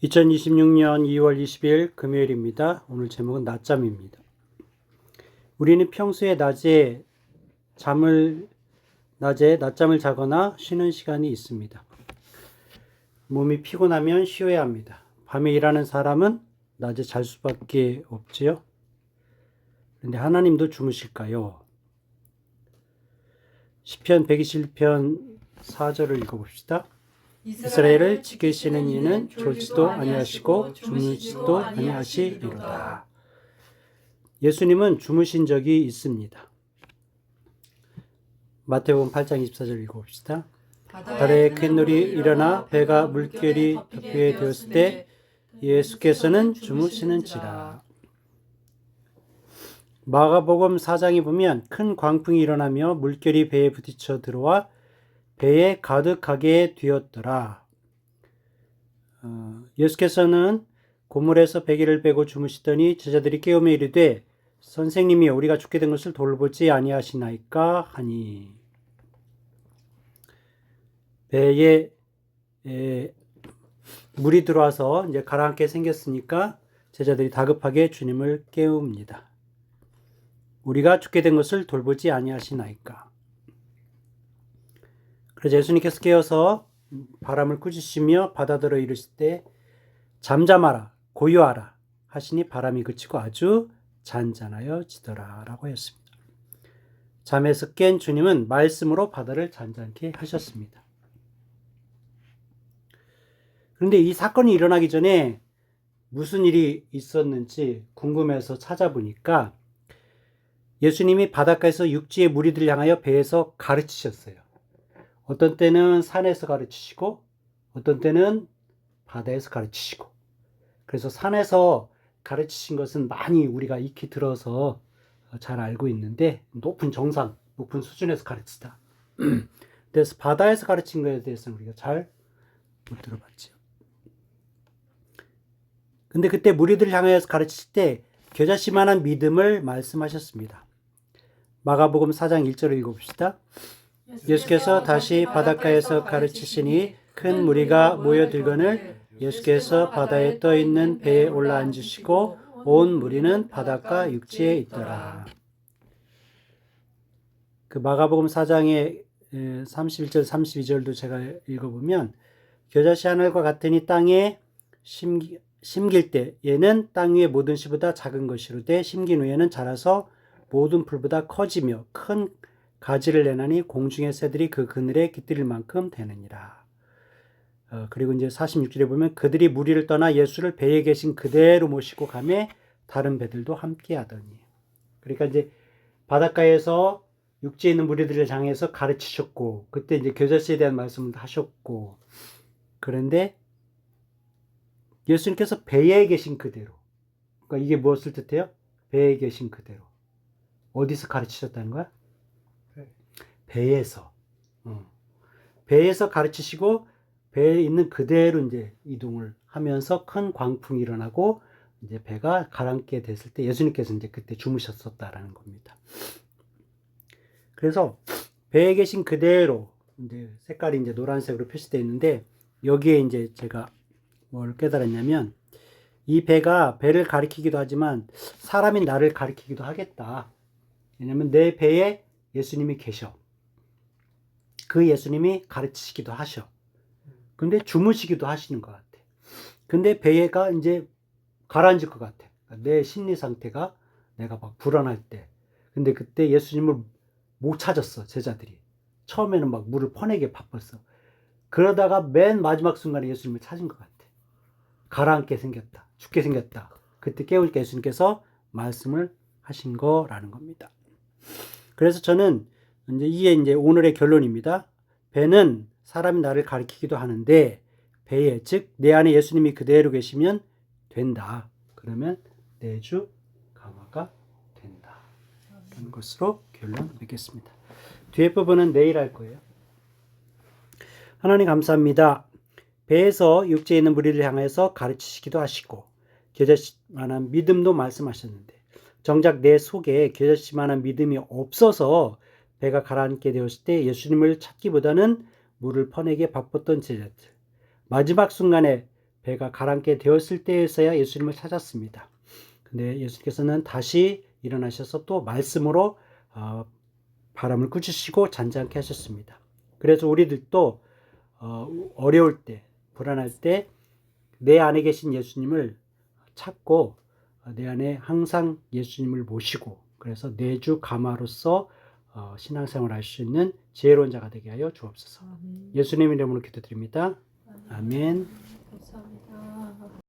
2026년 2월 20일 금요일입니다. 오늘 제목은 낮잠입니다. 우리는 평소에 낮잠을 자거나 쉬는 시간이 있습니다. 몸이 피곤하면 쉬어야 합니다. 밤에 일하는 사람은 낮에 잘 수밖에 없지요. 그런데 하나님도 주무실까요? 시편 121편 4절을 읽어봅시다. 이스라엘을 지키시는 이는 졸지도 아니하시고 주무시지도 아니하시리로다. 예수님은 주무신 적이 있습니다. 마태복음 8장 24절 읽어봅시다. 바다에 큰 놀이 일어나 배가 물결이 덮게 되었을 때 예수께서는 주무시는지라. 마가복음 4장에 보면 큰 광풍이 일어나며 물결이 배에 부딪혀 들어와 배에 가득하게 되었더라. 예수께서는 고물에서 베개를 빼고 주무시더니 제자들이 깨우며 이르되 선생님이 우리가 죽게 된 것을 돌보지 아니하시나이까 하니. 배에 물이 들어와서 이제 가라앉게 생겼으니까 제자들이 다급하게 주님을 깨웁니다. 우리가 죽게 된 것을 돌보지 아니하시나이까. 그래서 예수님께서 깨어서 바람을 꾸짖으시며 바다더러 이르실 때 잠잠하라 고요하라 하시니 바람이 그치고 아주 잔잔하여지더라 라고 했습니다. 잠에서 깬 주님은 말씀으로 바다를 잔잔케 하셨습니다. 그런데 이 사건이 일어나기 전에 무슨 일이 있었는지 궁금해서 찾아보니까 예수님이 바닷가에서 육지의 무리들을 향하여 배에서 가르치셨어요. 어떤 때는 산에서 가르치시고 어떤 때는 바다에서 가르치시고. 그래서 산에서 가르치신 것은 많이 우리가 익히 들어서 잘 알고 있는데 높은 정상, 높은 수준에서 가르치다. 그래서 바다에서 가르친 것에 대해서는 우리가 잘 못 들어봤죠. 근데 그때 무리들을 향하여서 가르칠 때 겨자씨만한 믿음을 말씀하셨습니다. 마가복음 4장 1절을 읽어봅시다. 예수께서 다시 바닷가에서 가르치시니 큰 무리가 모여들거늘 예수께서 바다에 떠있는 배에 올라앉으시고 온 무리는 바닷가 육지에 있더라. 그 마가복음 4장의 31절 32절도 제가 읽어보면 겨자씨 하늘과 같으니 땅에 심길 때 얘는 땅 위의 모든 씨보다 작은 것이로되 심긴 후에는 자라서 모든 풀보다 커지며 큰 가지를 내나니 공중의 새들이 그 그늘에 깃들일 만큼 되느니라. 그리고 이제 46절에 보면 그들이 무리를 떠나 예수를 배에 계신 그대로 모시고 가매 다른 배들도 함께 하더니. 그러니까 이제 바닷가에서 육지에 있는 무리들을 향해서 가르치셨고 그때 이제 겨자씨에 대한 말씀을 하셨고 그런데 예수님께서 배에 계신 그대로. 그러니까 이게 무엇을 뜻해요? 배에 계신 그대로. 어디서 가르치셨다는 거야? 배에서. 배에서 가르치시고 배에 있는 그대로 이제 이동을 하면서 큰 광풍이 일어나고 이제 배가 가라앉게 됐을 때 예수님께서 이제 그때 주무셨었다라는 겁니다. 그래서 배에 계신 그대로 이제 색깔이 이제 노란색으로 표시되어 있는데 여기에 이제 제가 뭘 깨달았냐면 이 배가 배를 가리키기도 하지만 사람이 나를 가리키기도 하겠다. 왜냐면 내 배에 예수님이 계셔. 그 예수님이 가르치시기도 하셔. 근데 주무시기도 하시는 것 같아. 근데 배가 이제 가라앉을 것 같아. 내 심리 상태가 내가 막 불안할 때. 근데 그때 예수님을 못 찾았어, 제자들이. 처음에는 막 물을 퍼내기에 바빴어. 그러다가 맨 마지막 순간에 예수님을 찾은 것 같아. 가라앉게 생겼다. 죽게 생겼다. 그때 깨우니까 예수님께서 말씀을 하신 거라는 겁니다. 그래서 저는 이게 이제 오늘의 결론입니다. 배는 사람이 나를 가리키기도 하는데 배에 즉 내 안에 예수님이 그대로 계시면 된다. 그러면 내주 강화가 된다. 라는 것으로 결론 맺겠습니다. 뒤에 부분은 내일 할 거예요. 하나님 감사합니다. 배에서 육지에 있는 무리를 향해서 가르치시기도 하시고 겨자씨만한 믿음도 말씀하셨는데 정작 내 속에 겨자씨만한 믿음이 없어서 배가 가라앉게 되었을 때 예수님을 찾기보다는 물을 퍼내기에 바빴던 제자들. 마지막 순간에 배가 가라앉게 되었을 때에서야 예수님을 찾았습니다. 근데 예수님께서는 다시 일어나셔서 또 말씀으로 바람을 꾸짖으시고 잔잔케 하셨습니다. 그래서 우리들도 어려울 때, 불안할 때 내 안에 계신 예수님을 찾고 내 안에 항상 예수님을 모시고 그래서 내주 가마로서 신앙생활을 할 수 있는 지혜로운 자가 되게 하여 주옵소서. 예수님 이름으로 기도드립니다. 아멘. 감사합니다.